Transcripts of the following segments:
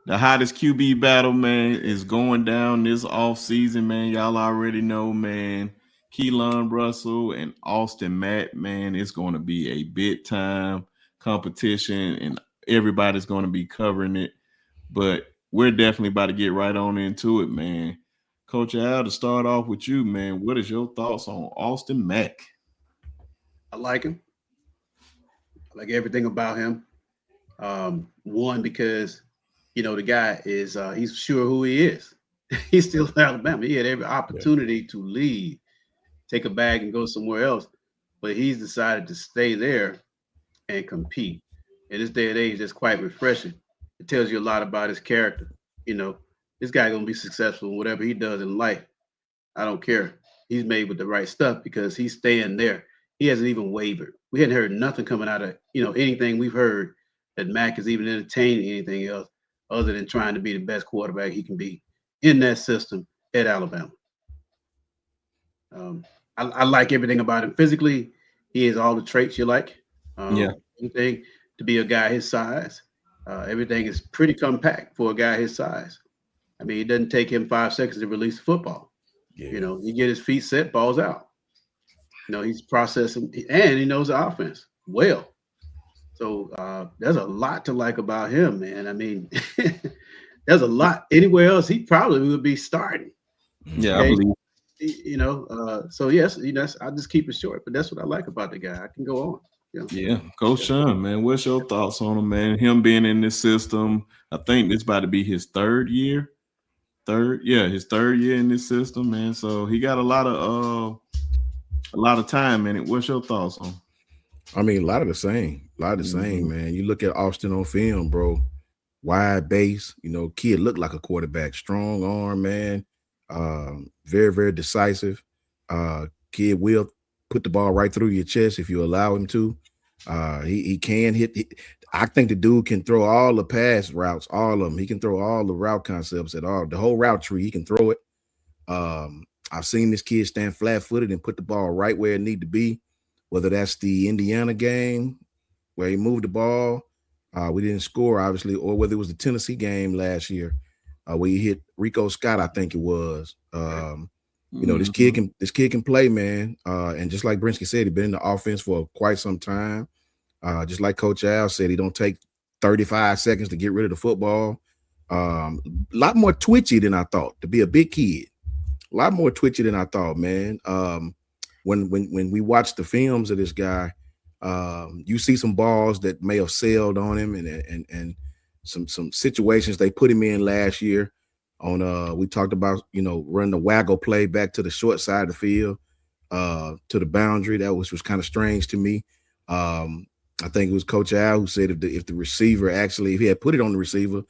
The hottest QB battle, man, is going down this offseason, man. Y'all already know, man. Keelon Russell and Austin Matt, man, it's going to be a big time competition, and everybody's going to be covering it. But we're definitely about to get right on into it, man. Coach Al, to start off with you, man, what is your thoughts on Austin Mack? I like him. I like everything about him. One because the guy is he's sure who he is. He's still in Alabama. He had every Yeah. opportunity to leave, take a bag and go somewhere else, but he's decided to stay there and compete. In this day and age, that's quite refreshing. It tells you a lot about his character. You know, this guy gonna be successful in whatever he does in life. I don't care. He's made with the right stuff because he's staying there. He hasn't even wavered. We hadn't heard nothing coming out of anything we've heard that Mac is even entertaining anything else other than trying to be the best quarterback he can be in that system at Alabama. Um, I like everything about him. Physically, he has all the traits you like. Yeah. Everything to be a guy his size. Everything is pretty compact for a guy his size. I mean, it doesn't take him 5 seconds to release the football. Yeah. He get his feet set, balls out. He's processing and he knows the offense well. So there's a lot to like about him, man. I mean, there's a lot. Anywhere else, he probably would be starting. Yeah, I Mhm. Okay, believe. so yes, I'll just keep it short. But that's what I like about the guy. I can go on. Yeah, Coach Sean, man, what's your thoughts on him, man? Him being in this system, I think this about to be his third year. His third year in this system, man. So he got a lot of time in it. What's your thoughts on? I mean, a lot of the same. A lot of the Hmm. same, man. You look at Austin on film, bro. Wide base, kid looked like a quarterback. Strong arm, man. Very, very decisive. Kid will put the ball right through your chest if you allow him to. He can hit. I think the dude can throw all the pass routes, all of them. He can throw all the route concepts at all. The whole route tree, he can throw it. I've seen this kid stand flat footed and put the ball right where it need to be, whether that's the Indiana game where he moved the ball. We didn't score, obviously, or whether it was the Tennessee game last year where he hit Rico Scott, I think it was. Hmm. This kid can play, man. And just like Brinsky said, he's been in the offense for quite some time. Just like Coach Al said, he don't take 35 seconds to get rid of the football. A lot more twitchy than I thought to be a big kid. A lot more twitchy than I thought, man. When we watch the films of this guy, you see some balls that may have sailed on him, and some situations they put him in last year. On we talked about running the waggle play back to the short side of the field, to the boundary. That was kind of strange to me. I think it was Coach Al who said if the receiver actually if he had put it on the receiver,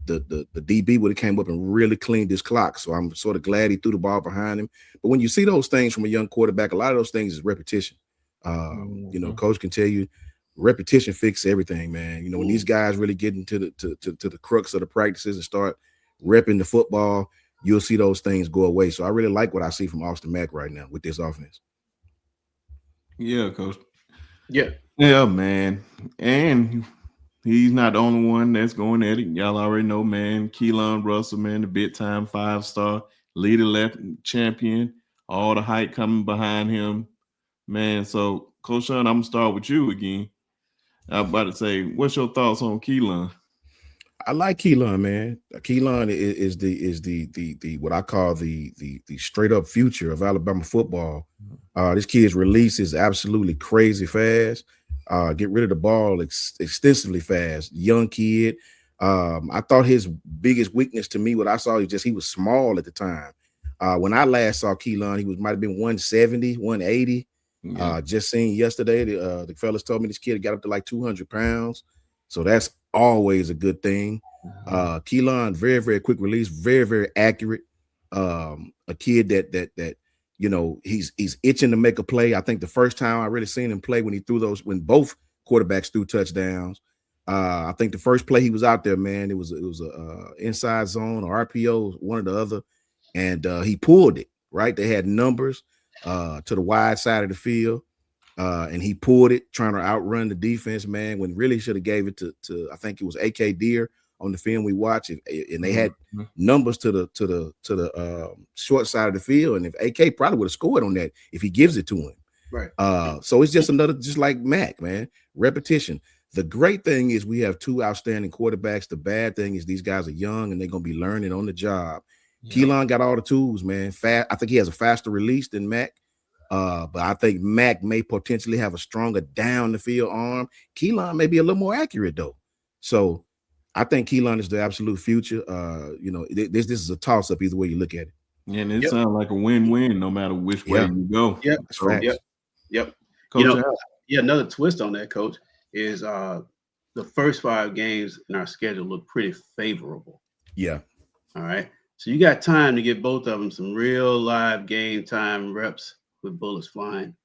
the DB would have came up and really cleaned his clock. So I'm sort of glad he threw the ball behind him. But when you see those things from a young quarterback, a lot of those things is repetition. Hmm. Coach can tell you repetition fixes everything, man. When these Mm. guys really get into to the crux of the practices and start repping the football, you'll see those things go away. So I really like what I see from Austin Mack right now with this offense. Yeah, Coach. Yeah, Yeah, man. And he's not the only one that's going at it. Y'all already know, man. Keelon Russell, man, the big time 5-star leader left champion. All the hype coming behind him, man. So, Coach Sean, I'm gonna start with you again. I'm about to say, what's your thoughts on Keelon? I like Keelan, man. Keelan is the what I call the straight up future of Alabama football. This kid's release is absolutely crazy fast. Get rid of the ball extensively fast. Young kid. I thought his biggest weakness to me, what I saw, is just he was small at the time. When I last saw Keelan, he was might have been 170, 180. Yeah. Just seen yesterday, the fellas told me this kid got up to like 200 pounds. So that's always a good thing. Keelan, very, very quick release, very, very accurate. A kid that he's itching to make a play. I think the first time I really seen him play when both quarterbacks threw touchdowns. I think the first play he was out there, man, it was a inside zone or RPO, one or the other, and he pulled it. Right, they had numbers to the wide side of the field. And he pulled it, trying to outrun the defense, man, when really should have gave it to I think it was AK Deer on the film we watch it, and they had numbers to the short side of the field, and if AK probably would have scored on that if he gives it to him. Right. So it's just another, just like Mack, man, repetition. The great thing is we have two outstanding quarterbacks. The bad thing is these guys are young and they're gonna be learning on the job. Keelon got all the tools, man. I think he has a faster release than Mack. But I think Mack may potentially have a stronger down the field arm. Keelon may be a little more accurate though. So I think Keelon is the absolute future. This is a toss up either way you look at it. Yeah, and it sounds like a win-win no matter which way you go. Yep. Yep. Coach, another twist on that, Coach, is the first 5 games in our schedule look pretty favorable. Yeah. All right. So you got time to get both of them some real live game time reps with bullets flying,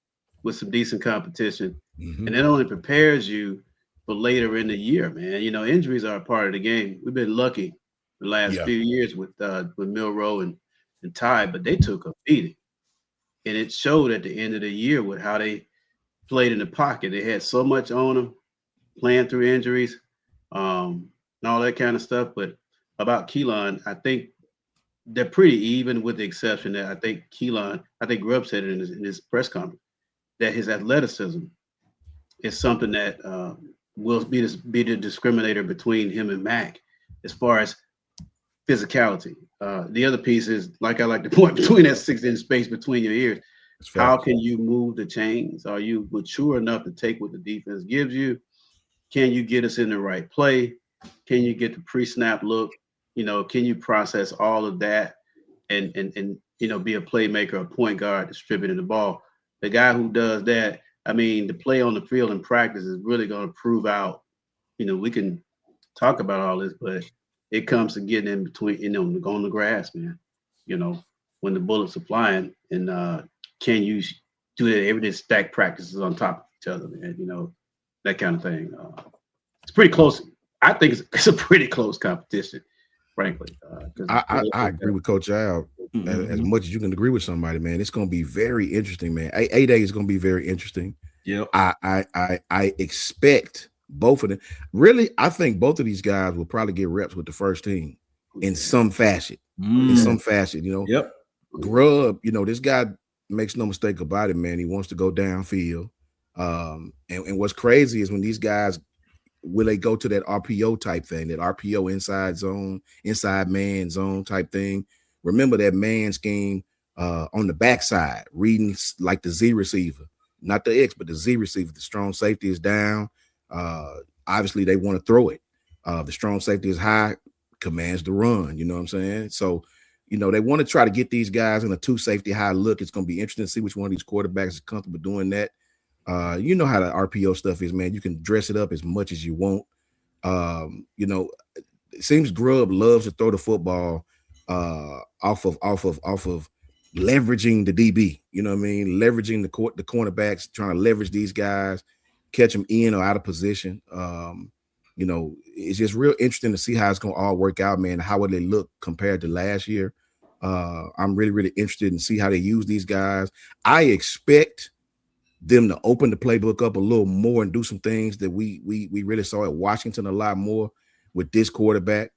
with some decent competition. And that only prepares you for later in the year, man. Injuries are a part of the game. We've been lucky the last few years with Milroe and Ty, but they took a beating. And it showed at the end of the year with how they played in the pocket. They had so much on them, playing through injuries, and all that kind of stuff. But about Keelon, I think they're pretty even, with the exception that I think Grubb said it in his press conference, that his athleticism is something that will be the discriminator between him and Mack as far as physicality. The other piece is, like I like to point, between that 6-inch space between your ears. How can you move the chains? Are you mature enough to take what the defense gives you? Can you get us in the right play? Can you get the pre-snap look? Can you process all of that and be a playmaker, a point guard, distributing the ball? The guy who does that, the play on the field in practice is really going to prove out. We can talk about all this, but it comes to getting in between, on the grass, man. When the bullets are flying, and can you do that every day, stack practices on top of each other, man? That kind of thing. It's pretty close. I think it's a pretty close competition, frankly. I agree with Coach Al as much as you can agree with somebody, man. It's going to be very interesting, man. A-Day is going to be very interesting. Yeah. I expect both of them. Really, I think both of these guys will probably get reps with the first team in some fashion. Yep. Grubb, this guy makes no mistake about it, man. He wants to go downfield. And what's crazy is when these guys, will they go to that RPO type thing, that RPO inside zone, inside man zone type thing? Remember that man scheme on the backside, reading like the Z receiver, not the X, but the Z receiver. The strong safety is down. Obviously, they want to throw it. The strong safety is high, commands the run. You know what I'm saying? So, they want to try to get these guys in a 2 safety high look. It's going to be interesting to see which one of these quarterbacks is comfortable doing that. You know how the RPO stuff is, man. You can dress it up as much as you want. It seems Grubb loves to throw the football off of leveraging the DB. You know what I mean? Leveraging the cornerbacks, trying to leverage these guys, catch them in or out of position. It's just real interesting to see how it's going to all work out, man. How will they look compared to last year? I'm really, really interested in see how they use these guys. I expect them to open the playbook up a little more and do some things that we really saw at Washington a lot more with this quarterback.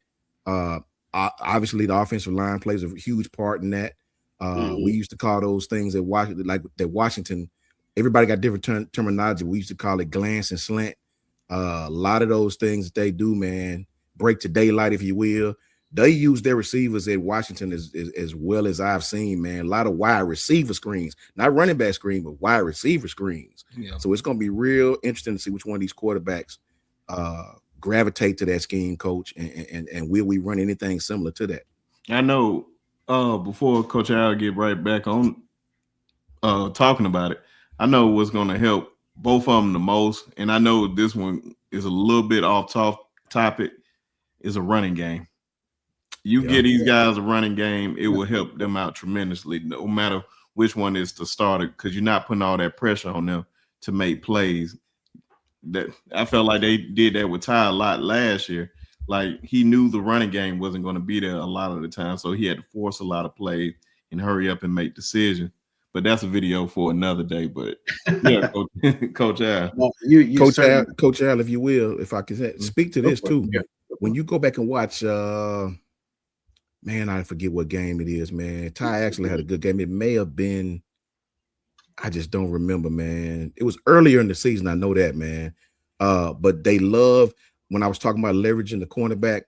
Obviously, the offensive line plays a huge part in that. We used to call those things at Washington, like that Washington. Everybody got different terminology. We used to call it glance and slant. A lot of those things that they do, man, break to daylight, if you will. They use their receivers at Washington as well as I've seen, man. A lot of wide receiver screens, not running back screens, but wide receiver screens. Yeah. So it's going to be real interesting to see which one of these quarterbacks gravitate to that scheme, Coach, and will we run anything similar to that? I know before Coach Al get right back on talking about it, I know what's going to help both of them the most, and I know this one is a little bit off topic, is a running game. You get these guys a running game, it will help them out tremendously, no matter which one is the starter, because you're not putting all that pressure on them to make plays. That I felt like they did that with Ty a lot last year. Like, he knew the running game wasn't going to be there a lot of the time, so he had to force a lot of plays and hurry up and make decisions. But that's a video for another day. But yeah, Coach Al. Coach Al, if you will, if I can say, speak to this too. when you go back and watch, man, I forget what game it is, man. Ty actually had a good game. It may have been, I just don't remember, man. It was earlier in the season. I know that, man. But they love, when I was talking about leveraging the cornerback,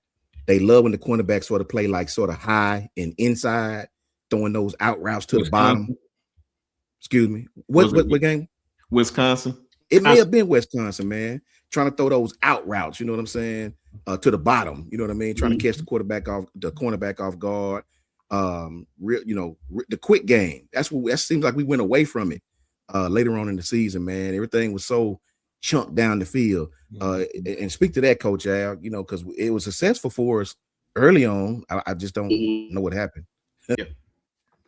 they love when the cornerback sort of play like sort of high and inside, throwing those out routes to the bottom. Excuse me. What game? Wisconsin. It may have been Wisconsin, man. Trying to throw those out routes, you know what I'm saying? To the bottom, you know what I mean? Trying to catch the cornerback off guard. The quick game. That seems like we went away from it later on in the season, man. Everything was so chunked down the field. And speak to that, Coach Al, because it was successful for us early on. I just don't know what happened.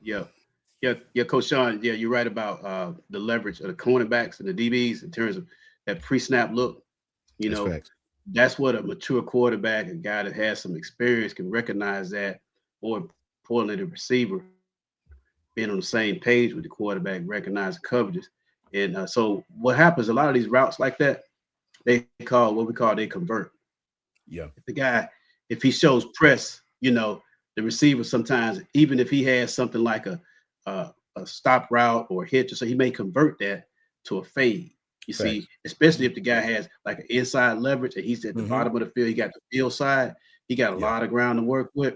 Yeah, Coach Sean. Yeah, you're right about the leverage of the cornerbacks and the DBs in terms of that pre-snap look. That's what a mature quarterback, a guy that has some experience, can recognize that. More importantly, the receiver being on the same page with the quarterback, recognize coverages. And so what happens, a lot of these routes like that, they convert. Yeah. If he shows press, the receiver sometimes, even if he has something like a stop route or hitch, so he may convert that to a fade. You see, especially if the guy has like an inside leverage and he's at the bottom of the field, he got the field side, he got a lot of ground to work with.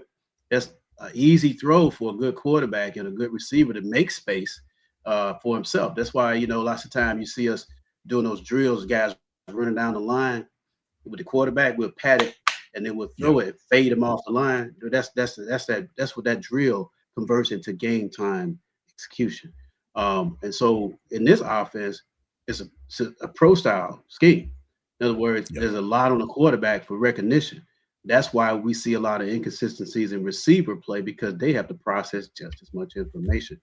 That's an easy throw for a good quarterback and a good receiver to make space for himself. That's why, lots of time you see us doing those drills, guys running down the line with the quarterback, we'll pat it and then we'll throw it, fade him off the line. That's what that drill converts into game time execution. And so in this offense, it's a pro style scheme. In other words, there's a lot on the quarterback for recognition. That's why we see a lot of inconsistencies in receiver play, because they have to process just as much information.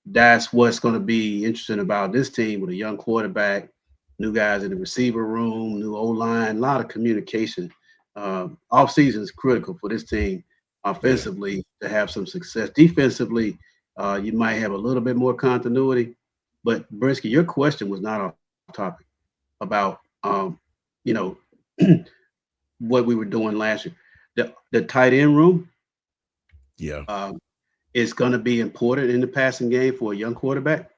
That's what's going to be interesting about this team with a young quarterback, new guys in the receiver room, new O-line, a lot of communication. Offseason is critical for this team offensively to have some success. Defensively, you might have a little bit more continuity. But Brinsky, your question was not off topic about what we were doing last year. The tight end room, is going to be important in the passing game for a young quarterback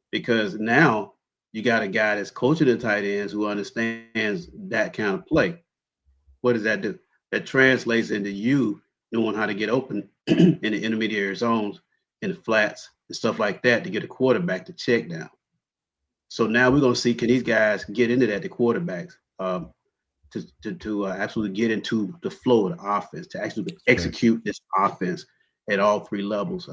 because now you got a guy that's coaching the tight ends who understands that kind of play. What does that do? That translates into you knowing how to get open in the intermediate zones, in the flats, and stuff like that to get a quarterback to check down. So now we're going to see, can these guys get into that, the quarterbacks, to absolutely get into the flow of the offense, to actually execute this offense at all three levels.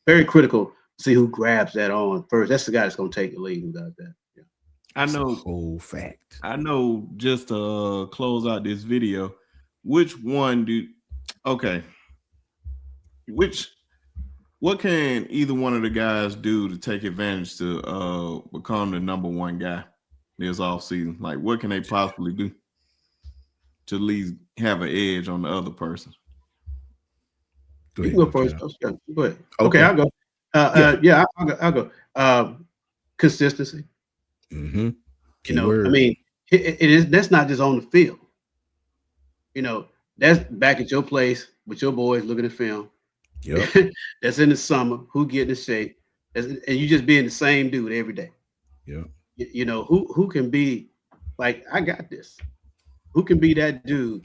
Very critical to see who grabs that on first. That's the guy that's going to take the lead. Who does that? Yeah. I know. Whole fact. I know. Just to close out this video, what can either one of the guys do to take advantage to become the number one guy this offseason? Like, what can they possibly do to at least have an edge on the other person? You can go first. Go ahead. Okay, I'll go. I'll go. Consistency. Mm-hmm. I mean, it is. That's not just on the field. That's back at your place with your boys looking at film. Yep. That's in the summer. Who get in shape? And you just being the same dude every day. Yeah. Who can be like, I got this. Who can be that dude?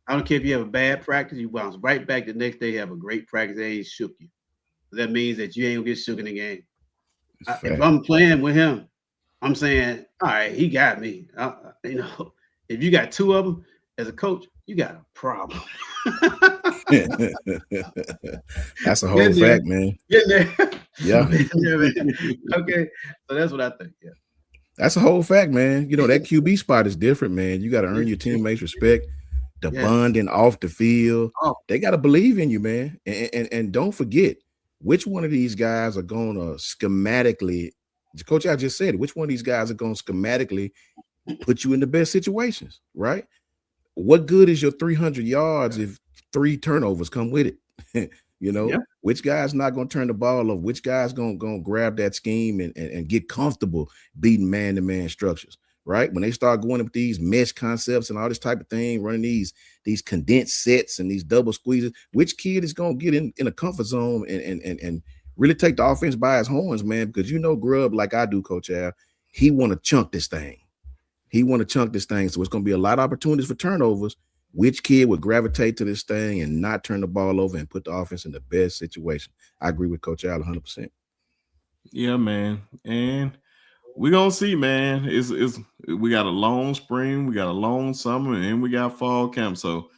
I don't care if you have a bad practice, you bounce right back the next day, have a great practice, they ain't shook you. That means that you ain't gonna get shook in the game. If I'm playing with him, I'm saying, all right, he got me. If you got two of them as a coach, you got a problem. That's a whole fact, man. Yeah. Okay, so that's what I think. Yeah. That's a whole fact, man. That QB spot is different, man. You got to earn your teammates' respect. The bonding off the field, they got to believe in you, man. And don't forget, which one of these guys are going to schematically, Coach, I just said it, which one of these guys are going to schematically put you in the best situations, right? What good is your 300 yards if 3 turnovers come with it? Which guy's not going to turn the ball over? Which guy's going to grab that scheme and get comfortable beating man-to-man structures, right? When they start going with these mesh concepts and all this type of thing, running these condensed sets and these double squeezes, which kid is gonna get in a comfort zone and really take the offense by his horns, man? Because Grubb, like I do, Coach Al, he want to chunk this thing. So it's going to be a lot of opportunities for turnovers. Which kid would gravitate to this thing and not turn the ball over and put the offense in the best situation? I agree with Coach Al 100%. Yeah, man. And we're gonna see, man. It's we got a long spring, we got a long summer, and we got fall camp. So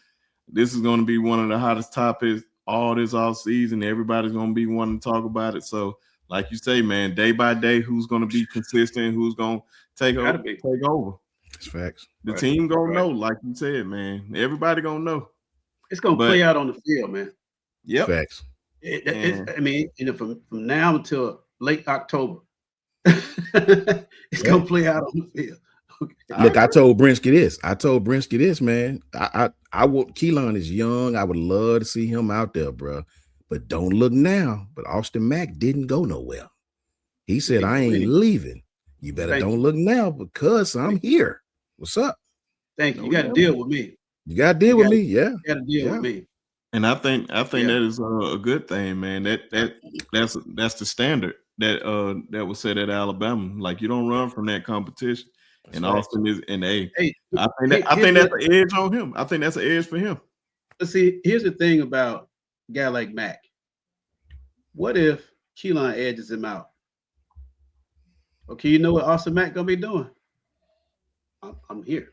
this is gonna be one of the hottest topics all this off season. Everybody's gonna be wanting to talk about it. So, like you say, man, day by day, who's gonna be consistent, who's gonna take over. It's facts. The team gonna know, like you said, man. Everybody gonna know. It's gonna play out on the field, man. Yep. Facts. I mean, from now until late October, it's gonna play out on the field. Okay. Look, I told Brinsky this, man. I would. Keelon is young. I would love to see him out there, bro. But don't look now. But Austin Mack didn't go nowhere. He said, "I ain't leaving. You better don't look now because I'm here." What's up? Thank you. You got to deal with me. You got to deal with me. Yeah. You got to deal with me. And I think that is a good thing, man. That's the standard that was set at Alabama. Like, you don't run from that competition. That's and Austin is an A. I think that's an edge on him. I think that's an edge for him. Let's see. Here's the thing about a guy like Mack. What if Keelon edges him out? Okay, you know what Austin Mack gonna be doing? I'm here.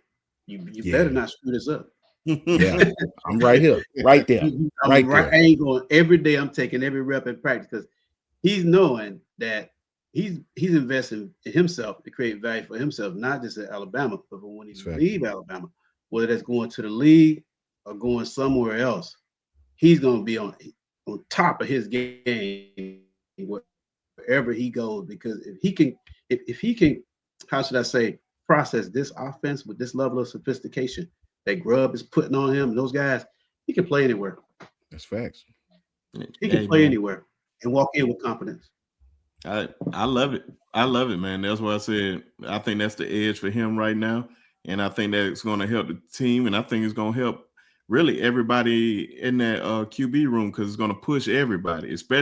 You better not screw this up. Yeah, I'm right here, right there, right there. I ain't going every day. I'm taking every rep in practice because he's knowing that he's investing in himself to create value for himself, not just at Alabama, but for when he leave Alabama, whether that's going to the league or going somewhere else, he's going to be on top of his game wherever he goes. Because if he can, how should I say, process this offense with this level of sophistication that Grubb is putting on him, and those guys, he can play anywhere. That's facts. He can play anywhere and walk in with confidence. I love it. I love it, man. That's why I said I think that's the edge for him right now. And I think that it's going to help the team. And I think it's going to help really everybody in that QB room because it's going to push everybody, especially